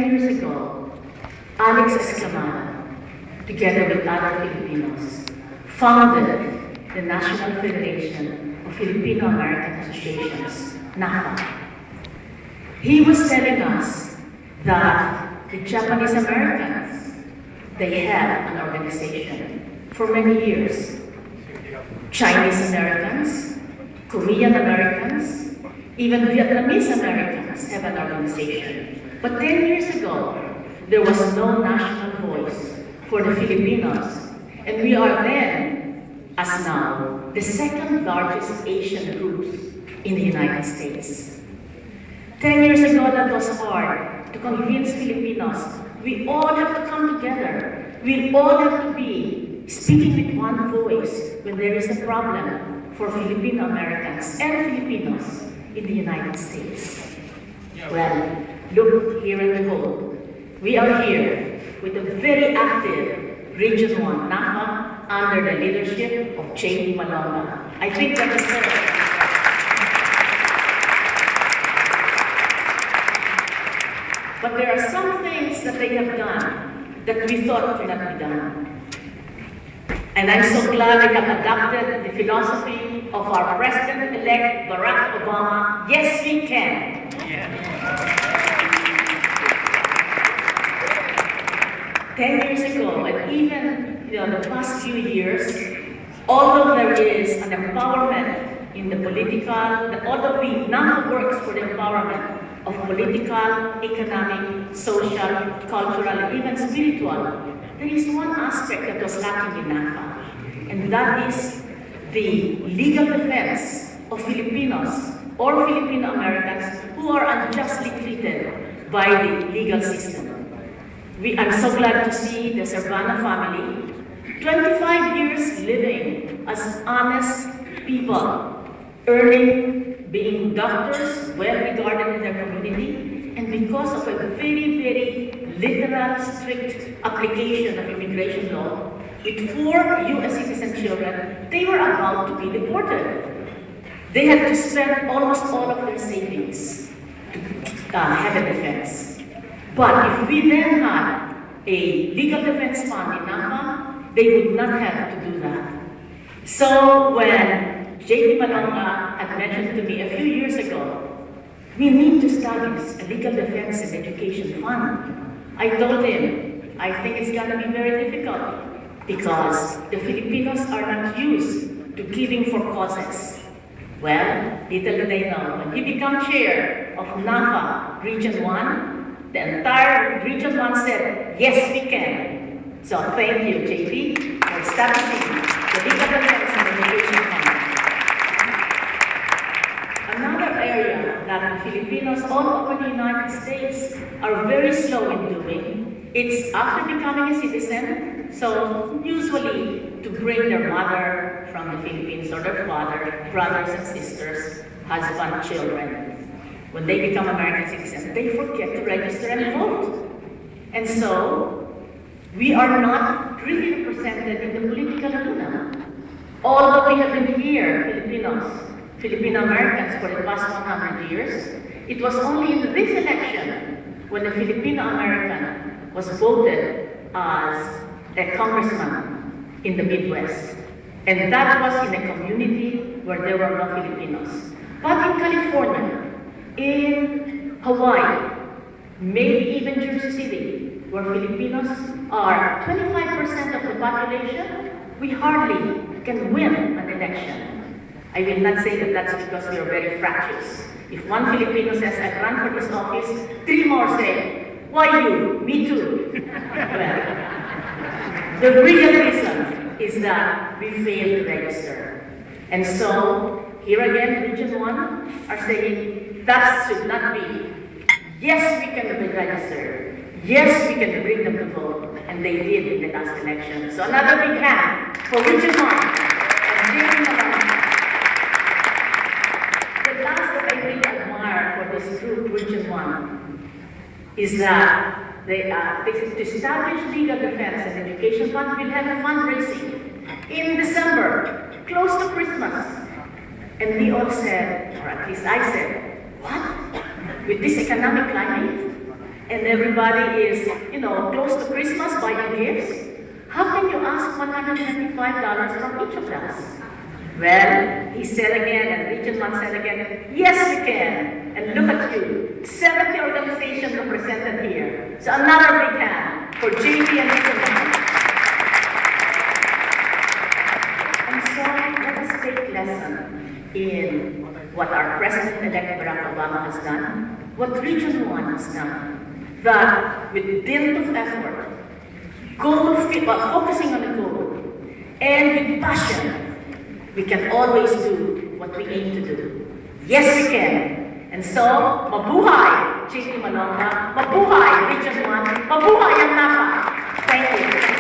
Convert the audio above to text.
Years ago, Alex Escamada, together with other Filipinos, founded the National Federation of Filipino American Associations, NaFFAA. He was telling us that the Japanese Americans, they have an organization for many years. Chinese Americans, Korean Americans, even Vietnamese Americans have an organization. But 10 years ago, there was no national voice for the Filipinos. And we are then, as now, the second largest Asian group in the United States. 10 years ago, that was hard to convince Filipinos. We all have to come together. We all have to be speaking with one voice when there is a problem for Filipino Americans and Filipinos in the United States. Well, look here and behold. We are here with a very active Region 1 NaFFAA under the leadership of J.D. Malonga. I think that is correct. But there are some things that they have done that we thought could not be done. And I'm so glad they have adopted the philosophy of our President-elect Barack Obama, yes we can. Yeah. 10 years ago, and even the past few years, although there is an empowerment in the political, although we now works for the empowerment of political, economic, social, cultural, and even spiritual, there is one aspect that was lacking in NaFFAA, and that is the legal defense of Filipinos or Filipino Americans who are unjustly treated by the legal system. I'm so glad to see the Servana family, 25 years living as honest people, earning, being doctors, well-regarded in their community, and because of a very, very literal, strict application of immigration law, with 4 U.S. citizen children, they were about to be deported. They had to spend almost all of their savings to have a defense. But if we then had a legal defense fund in NaFFAA, they would not have to do that. So when J.D. Malonga had mentioned to me a few years ago, we need to establish a legal defense and education fund, I told him, I think it's going to be very difficult because the Filipinos are not used to giving for causes. Well, little do they know, when he became chair of NaFFAA Region 1, the entire Region 1 said, yes, we can. So thank you, JP, for establishing the legal defense and education fund. Another area that the Filipinos all over the United States are very slow in doing, it's after becoming a citizen, so usually to bring their mother from the Philippines or their father, brothers and sisters, husband, children. When they become American citizens, they forget to register and vote. And so, we are not really represented in the political arena. Although we have been here, Filipino Americans, for the past 100 years, it was only in this election when a Filipino American was voted as a congressman in the Midwest. And that was in a community where there were no Filipinos. But in California, in Hawaii, maybe even Jersey City, where Filipinos are 25% of the population, we hardly can win an election. I will not say that that's because we are very fractious. If one Filipino says, I run for this office, 3 more say, why you? Me too. Well, the real reason is that we failed to register. And so, here again, Region 1 are saying, that should not be. Yes, we can register. Yes, we can bring them to vote. And they did in the last election. So another big hand for Region 1. And the last that I really admire for this group, Region 1, is that to establish legal defense and education fund will have a fundraising in December, close to Christmas. And we all said, or at least I said, what? With this economic climate? and everybody is, close to Christmas buying gifts, how can you ask $125 from each of us? Well, he said again, and Region 1 said again, yes, we can. And look at you, 70 organizations represented here. So another big hand for JP and Region 1. And so let us take lesson in what our President-elect Barack Obama has done, what Region 1 has done, that with dint of effort, focusing on the goal, and with passion, we can always do what we aim to do. Yes, we can. And so, mabuhay, JP Malonga, mabuhay, Region 1, mabuhay ang NaFFAA. Thank you.